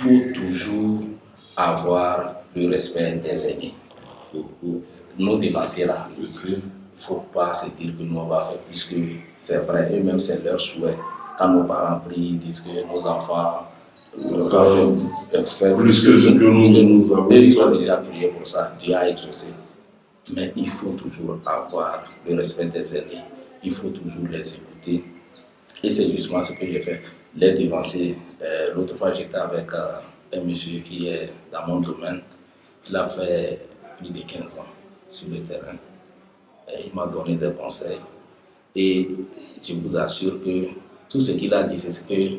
faut toujours avoir le respect des aînés. Nos dévanciers là, il ne faut pas se dire que nous on va faire plus que c'est vrai, eux-mêmes c'est leur souhait. Quand nos parents prient, ils disent que nos enfants faire plus que ce que nous avons. Et ils ont déjà prié pour ça, Dieu a exaucé. Mais il faut toujours avoir le respect des aînés, il faut toujours les écouter. Et c'est justement ce que j'ai fait, les dévancer. L'autre fois, j'étais avec un monsieur qui est dans mon domaine. Il a fait plus de 15 ans sur le terrain. Et il m'a donné des conseils. Et je vous assure que tout ce qu'il a dit, c'est ce que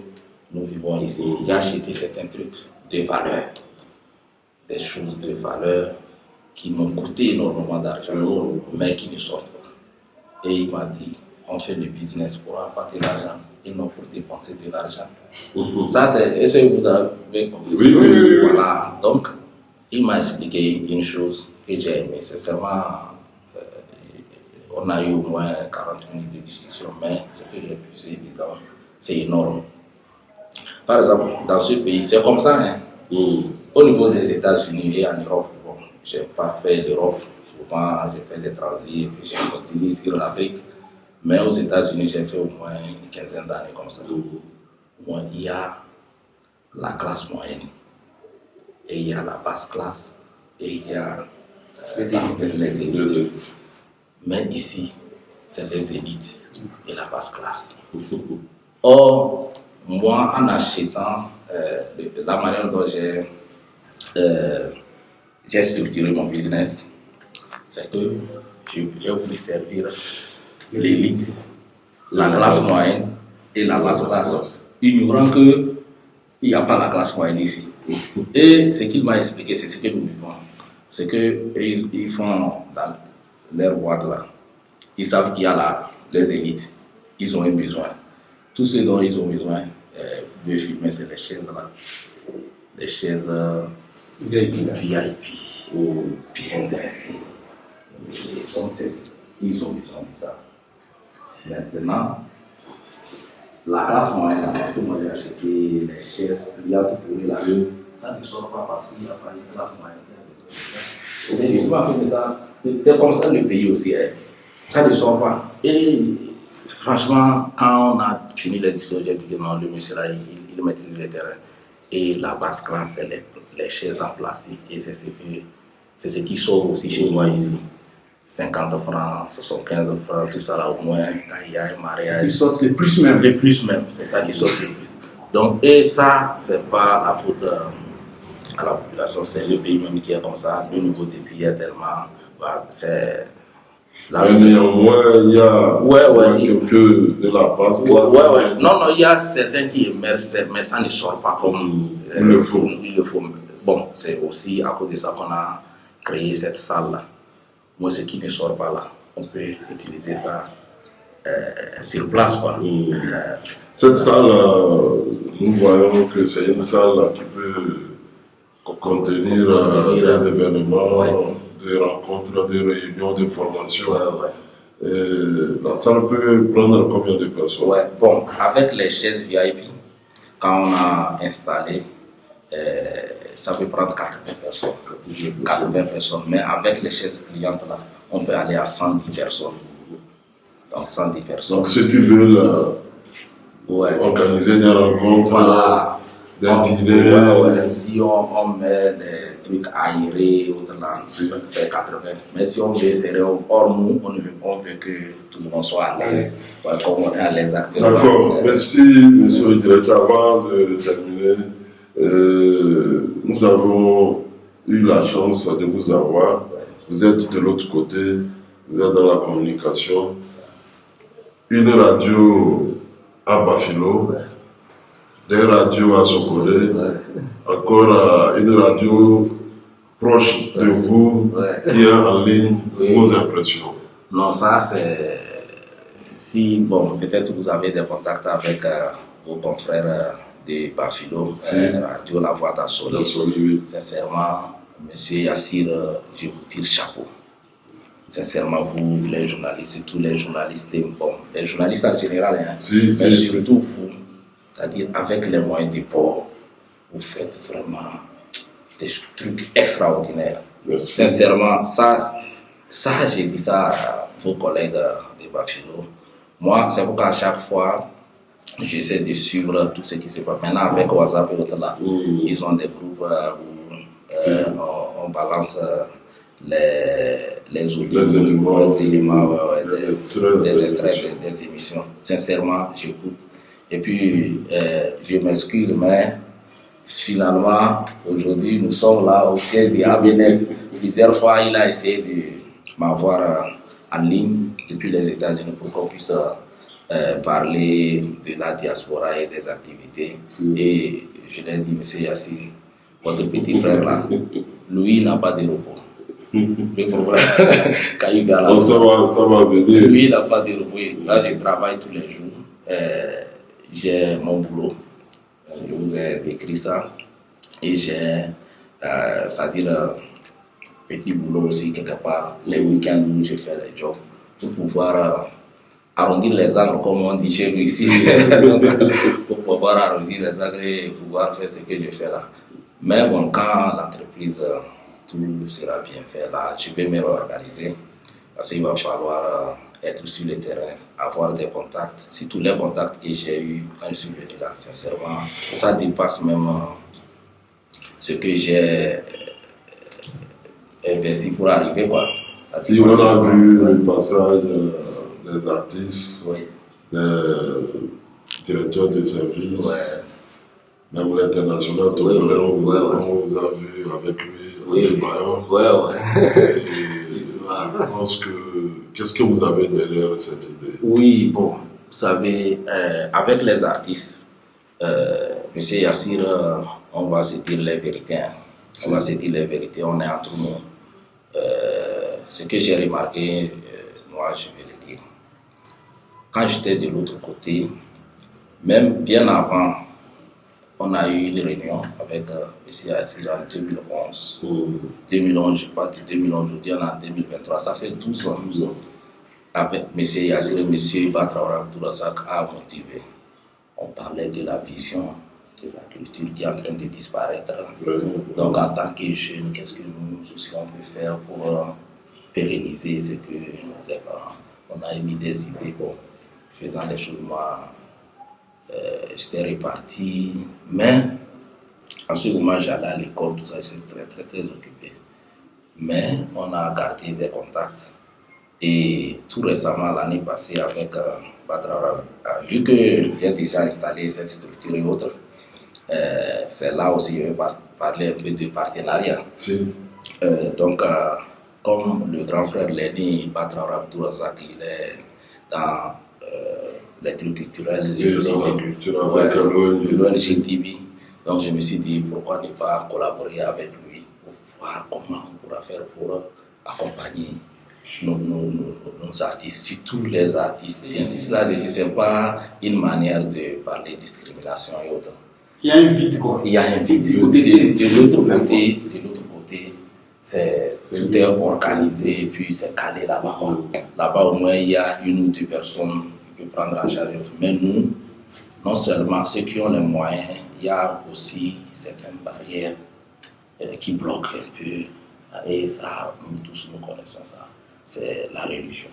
nous vivons ici. J'ai acheté certains trucs de valeur, des choses de valeur qui m'ont coûté énormément d'argent, mais qui ne sortent pas. Et il m'a dit, on fait le business pour apporter l'argent et non pour dépenser de l'argent. Ça, c'est, est-ce que vous avez compris? Oui. Voilà. Donc, il m'a expliqué une chose que j'ai aimée. Sincèrement, on a eu au moins 40 minutes de discussion, mais ce que j'ai puisé dedans, c'est énorme. Par exemple, dans ce pays, c'est comme ça. Hein. Au niveau des États-Unis et en Europe, bon, je n'ai pas fait l'Europe. Souvent, j'ai fait des transits et puis j'ai continué ici en Afrique. Mais aux États-Unis, j'ai fait au moins une quinzaine d'années comme ça. Bon, il y a la classe moyenne, et il y a la basse classe, et il y a les élites. Mais ici, c'est les élites et la basse classe. Or, moi, en achetant, la manière dont j'ai structuré mon business, c'est que j'ai voulu servir l'élite, la classe moyenne et la basse classe, ignorant qu'il n'y a pas la classe moyenne ici. Et ce qu'il m'a expliqué, c'est ce que nous vivons. C'est qu'ils font dans leur boîte là, ils savent qu'il y a les élites, ils ont un besoin. Tout ce dont ils ont besoin, vous pouvez filmer, c'est les chaises là. Les chaises VIP, bien dressées. Donc, ils ont besoin de ça. Maintenant, la classe moyenne, c'est que moi j'ai acheté les chaises pliantes pour la rue. Ça ne sort pas parce qu'il n'y a pas de classe moyenne. C'est justement comme ça. C'est comme ça le pays aussi. Hein. Ça ne sort pas. Et franchement, quand on a fini la discussion, j'ai dit que non, le monsieur là, il maîtrise le terrain. Et la basse classe, c'est les chaises en plastique. Et c'est ce qui sort aussi chez moi ici. 50 francs, 75 francs, tout ça là au moins, quand il y a un mariage. Ils sortent les plus même. Les plus même, c'est ça qui sort le plus. Donc, et ça, c'est pas la faute à la population, c'est le pays même qui est comme ça. Le niveau des pays est tellement. Bah, c'est. Mais néanmoins, il y a quelques de la base. Non, il y a certains qui émergent, mais ça ne sort pas comme il le faut. Bon, c'est aussi à cause de ça qu'on a créé cette salle-là. Moi, ce qui ne sort pas là, on peut utiliser ça sur place. Quoi. Cette salle, nous voyons que c'est une salle qui peut contenir des événements, des rencontres, des réunions, des formations. La salle peut prendre combien de personnes? Bon, avec les chaises VIP, quand on a installé, ça peut prendre 80 personnes. 80 personnes. Mais avec les chaises pliantes, là, on peut aller à 110 personnes. Donc 110 personnes. Donc si tu veux organiser des rencontres, des dîners. Si on met des trucs aérés, c'est 80. Mais si on veut serrer hors nous, on veut que tout le monde soit à l'aise. Comme on est à l'aise actuellement. D'accord. Merci, monsieur le directeur. Avant de terminer, nous avons eu la chance de vous avoir. Vous êtes de l'autre côté, vous êtes dans la communication. Une radio à Bafilo, des radios à Sokolé, encore une radio proche de vous qui est en ligne. Vos impressions? Non, ça c'est. Si, bon, peut-être vous avez des contacts avec vos confrères de Bafilo, Radio La Voix d'Assoli. Sincèrement, monsieur Yassir, je vous tire chapeau. Sincèrement, vous, les journalistes, tous les journalistes, bon, les journalistes en général, mais surtout vous, c'est-à-dire avec les moyens du port, vous faites vraiment des trucs extraordinaires. Merci. Sincèrement, ça j'ai dit ça à vos collègues de Bafilo. Moi, c'est pourquoi à chaque fois, j'essaie de suivre tout ce qui se passe. Maintenant, avec WhatsApp et autres là, ils ont des groupes où on balance les audios, les éléments des extraits des émissions. Sincèrement, j'écoute. Et puis, je m'excuse, mais finalement, aujourd'hui, nous sommes là au siège de Abenet. Plusieurs fois, il a essayé de m'avoir en ligne depuis les États-Unis pour qu'on puisse parler de la diaspora et des activités. Et je lui ai dit, monsieur Yassir, votre petit frère là, lui, il n'a pas de repos. Le problème, quand il vient là, ça va venir. lui, il n'a pas de repos. Là, je travaille tous les jours. J'ai mon boulot. Je vous ai décrit ça. Et j'ai, c'est-à-dire, petit boulot aussi quelque part, les week-ends où je fais les jobs, pour pouvoir arrondir les angles, comme on dit chez nous ici, pour pouvoir arrondir les angles et pouvoir faire ce que je fais là. Mais bon, quand l'entreprise, tout sera bien fait là, je vais me réorganiser, parce qu'il va falloir être sur le terrain, avoir des contacts. C'est tous les contacts que j'ai eus quand je suis venu là, sincèrement, ça dépasse même ce que j'ai investi pour arriver, quoi. Si on a vu le passage des artistes, des directeurs de services, même l'international, on vous a vu avec lui, Bayon. Je pense que, qu'est-ce que vous avez derrière cette idée? Oui, bon, vous savez, avec les artistes, monsieur Yassir, on va se dire les vérités. Hein. On va se dire les vérités, on est entre nous. Ce que j'ai remarqué, moi je vais le dire. Quand j'étais de l'autre côté, même bien avant, on a eu une réunion avec M. Yassir en 2011. 2011, je parle de 2011, aujourd'hui on est en 2023, ça fait 12 ans. Avec M. Yassir et M. Iba Traoré Abdourazak a motivé. On parlait de la vision de la culture qui est en train de disparaître. Donc en tant que jeunes, qu'est-ce que nous aussi on peut faire pour pérenniser ce que les parents. On a émis des idées, bon, faisant les choses, moi, j'étais reparti, mais en ce moment j'allais à l'école, tout ça, j'étais très occupé. Mais on a gardé des contacts. Et tout récemment, l'année passée, avec Batraora, vu que j'ai déjà installé cette structure et autres, c'est là aussi que je vais parler un peu de partenariat. Donc, comme le grand frère Lenny Batraora Abdourazak, il est dans les trucs culturels, l'ONG TV. Donc, je me suis dit pourquoi ne pas collaborer avec lui pour voir comment on pourra faire pour accompagner nos artistes, surtout les artistes. J'insiste là-dessus, ce n'est pas une manière de parler de discrimination et autres. Il y a un vide, quoi. Il y a un vide. De l'autre côté, tout est organisé et puis c'est calé là-bas. Là-bas, au moins, il y a une ou deux personnes qui peuvent prendre en charge. Mais nous, non seulement ceux qui ont les moyens, il y a aussi certaines barrières qui bloquent un peu. Et ça, nous tous, nous connaissons ça. C'est la religion.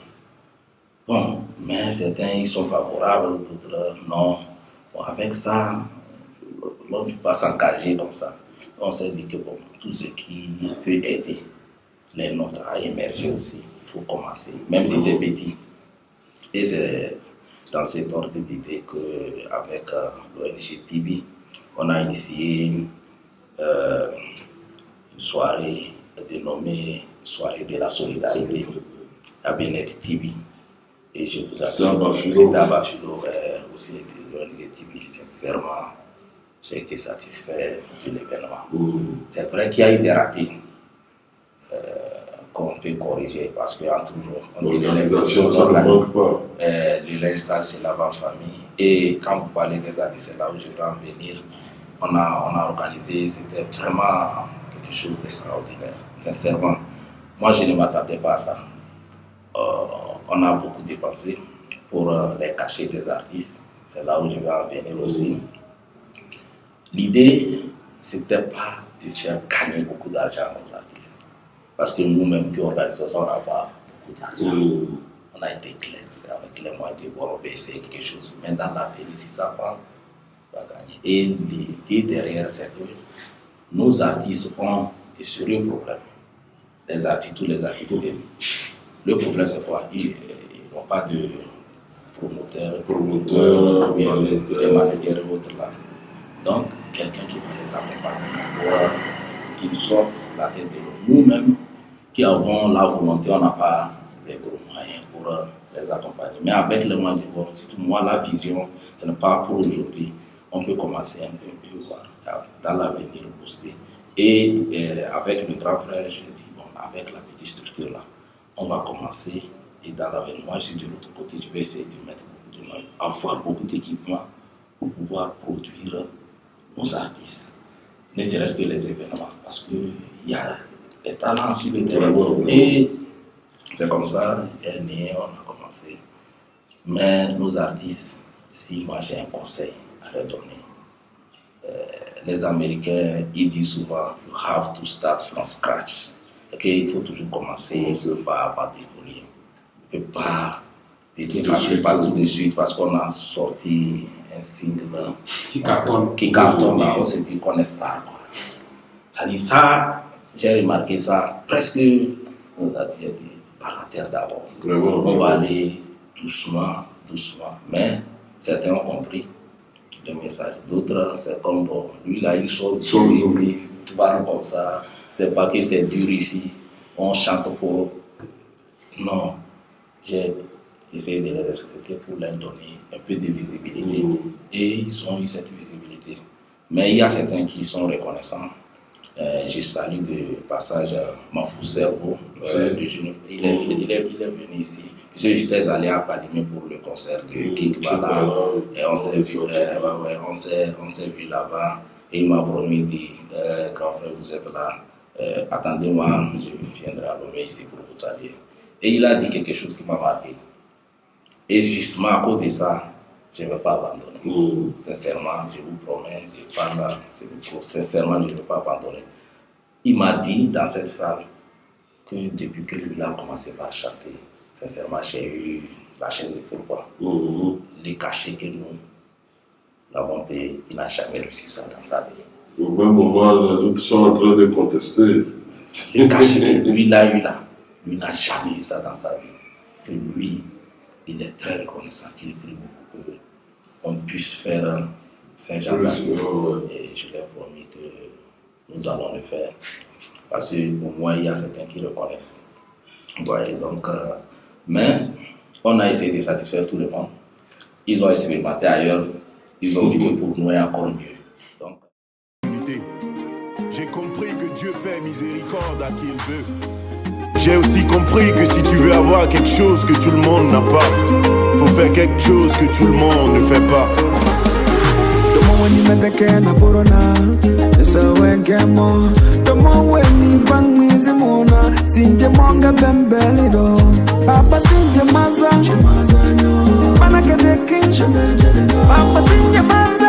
Bon, mais certains, ils sont favorables, d'autres non. Bon, avec ça, on ne peut pas s'engager comme ça. On s'est dit que bon, tout ce qui peut aider les nôtres à émerger aussi, il faut commencer, même si c'est petit. Et c'est dans cet ordre d'idée qu'avec l'ONG Tibi, on a initié une soirée dénommée Soirée de la solidarité à Benet Tibi. Et je vous assure, c'est à Bafilo aussi de l'ONG Tibi. Sincèrement, j'ai été satisfait de l'événement. C'est vrai qu'il y a eu des ratés qu'on peut corriger parce qu'entre nous, on dit l'organisation, ça ne manque pas. Le linge sale chez l'avant-famille. Et quand vous parlez des artistes, c'est là où je vais en venir. On a organisé, c'était vraiment quelque chose d'extraordinaire. Sincèrement, moi je ne m'attendais pas à ça. On a beaucoup dépensé pour les cachets des artistes. C'est là où je vais en venir aussi. L'idée c'était pas de faire gagner beaucoup d'argent aux artistes. Parce que nous-mêmes qui organisons ça, on n'a pas beaucoup d'argent. On a été clair, c'est avec les moyens de voir, on va essayer quelque chose. Mais dans la vie, si ça prend, on va gagner. Et l'idée derrière, c'est que nos artistes ont des sérieux problèmes. Les artistes, tous les artistes. Le problème, c'est quoi? Ils n'ont pas de promoteurs, ou bien des managers et autres là. Donc, quelqu'un qui va les accompagner pour qu'ils sortent la tête de l'eau. Nous-mêmes, qui avons la volonté, on n'a pas des gros moyens pour les accompagner. Mais avec les moyens de bord, surtout moi, la vision, ce n'est pas pour aujourd'hui. On peut commencer un peu voir dans l'avenir booster. Et avec le grand frère, je dis, bon, avec la petite structure là, on va commencer. Et dans l'avenir, moi, je suis de l'autre côté, je vais essayer de mettre beaucoup de moyens, avoir beaucoup d'équipements pour pouvoir produire nos artistes. Ne serait-ce que les événements, parce qu'il y a des talents sur le terrain. Et c'est comme ça, l'année dernière, on a commencé. Mais nos artistes, si moi j'ai un conseil à leur donner, les Américains, ils disent souvent, you have to start from scratch. C'est qu'il faut toujours commencer par dévoluer. On ne peut pas pas tout de suite parce qu'on a sorti un single qui cartonne là, on s'est dit qu'on est star. Ça dit ça, j'ai remarqué ça presque, on a dit par la terre d'abord. On va aller doucement, mais certains ont compris le message. D'autres, c'est comme bon, lui là, il sort, il parle comme ça. C'est pas que c'est dur ici, on chante pour eux. Non, j'ai essayé de les respecter pour leur donner un peu de visibilité. Et ils ont eu cette visibilité. Mais il y a certains qui sont reconnaissants. Je salue de passage Mafou Servo, il est venu ici. J'étais allé à Palimé pour le concert de King Bala et on s'est vu, vu là-bas et il m'a promis, dit, grand frère, vous êtes là, attendez-moi, je viendrai à Lomé ici pour vous saluer. Et il a dit quelque chose qui m'a marqué. Et justement à cause de ça, je ne vais pas abandonner. Sincèrement, je vous promets, je parle, sincèrement, je ne vais pas abandonner. Il m'a dit dans cette salle que depuis que lui a commencé par chanter, sincèrement, j'ai eu la chaîne de pourquoi. Les cachets que nous l'avons payé, il n'a jamais reçu ça dans sa vie. Au même moment, les autres sont en train de contester. Le cachet que lui a eu là, lui n'a jamais eu ça dans sa vie. Que lui, il est très reconnaissant, qu'il prie beaucoup qu'on puisse faire Saint-Jean. Et je lui ai promis que nous allons le faire. Parce qu'au moins, il y a certains qui reconnaissent. Ouais, donc, mais on a essayé de satisfaire tout le monde. Ils ont expérimenté ailleurs. Ils ont vu que pour nous, est encore mieux. Donc, j'ai compris que Dieu fait miséricorde à qui il veut. J'ai aussi compris que si tu veux avoir quelque chose que tout le monde n'a pas, faut faire quelque chose que tout le monde ne fait pas. Papa Sinja Maza,